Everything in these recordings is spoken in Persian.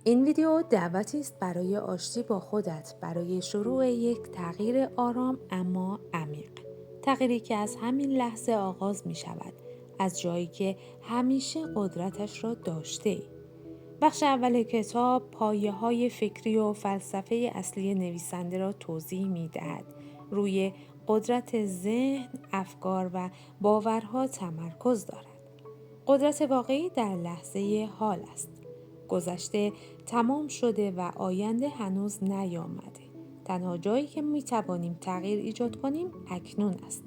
این ویدیو دعوتی است برای آشتی با خودت، برای شروع یک تغییر آرام اما عمیق. تغییری که از همین لحظه آغاز می شود، از جایی که همیشه قدرتش را داشته ای. بخش اول کتاب پایه های فکری و فلسفه اصلی نویسنده را توضیح می دهد. روی قدرت ذهن، افکار و باورها تمرکز دارد. قدرت واقعی در لحظه حال است. گذشته تمام شده و آینده هنوز نیامده. تنها جایی که می توانیم تغییر ایجاد کنیم اکنون است.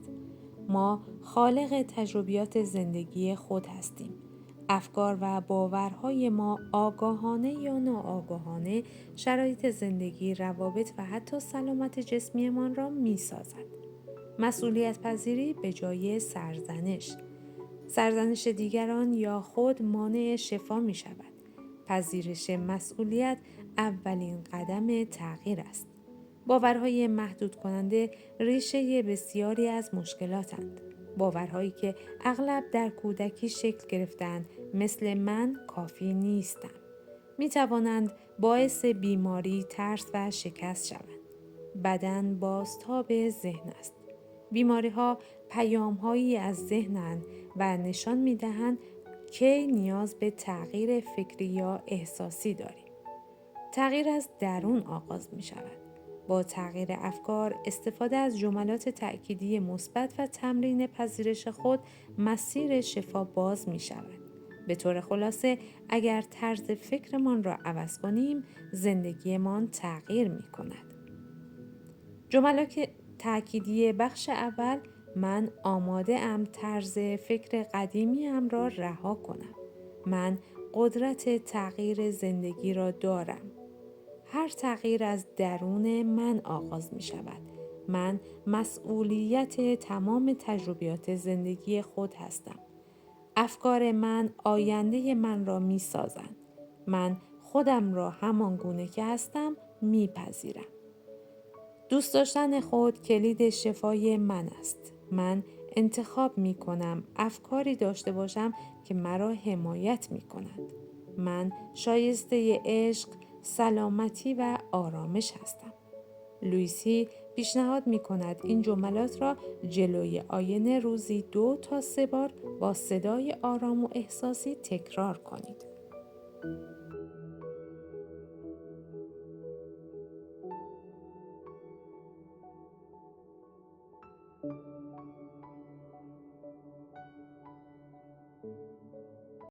ما خالق تجربیات زندگی خود هستیم. افکار و باورهای ما آگاهانه یا ناآگاهانه شرایط زندگی، روابط و حتی سلامت جسمیمان را می سازد. مسئولیت پذیری به جای سرزنش دیگران یا خود مانع شفا می شود. پذیرش مسئولیت اولین قدم تغییر است. باورهای محدود کننده ریشه بسیاری از مشکلاتند. باورهایی که اغلب در کودکی شکل گرفتند، مثل من کافی نیستم، می توانند باعث بیماری، ترس و شکست شوند. بدن بازتاب ذهن است. بیماری‌ها پیام‌هایی از ذهنند و نشان می‌دهند که نیاز به تغییر فکری یا احساسی داریم. تغییر از درون آغاز می‌شود. با تغییر افکار، استفاده از جملات تأکیدی مثبت و تمرین پذیرش خود، مسیر شفا باز می‌شود. به طور خلاصه، اگر طرز فکرمان را عوض کنیم، زندگیمان تغییر می‌کند. جملات تأکیدی بخش اول: من آماده ام طرز فکر قدیمی ام را رها کنم. من قدرت تغییر زندگی را دارم. هر تغییر از درون من آغاز می شود. من مسئولیت تمام تجربیات زندگی خود هستم. افکار من آینده من را می سازند. من خودم را همان گونه که هستم می پذیرم. دوست داشتن خود کلید شفای من است. من انتخاب می کنم افکاری داشته باشم که مرا حمایت می کند. من شایسته عشق، سلامتی و آرامش هستم. لوئیسی پیشنهاد می کند این جملات را جلوی آینه روزی 2 تا 3 بار با صدای آرام و احساسی تکرار کنید.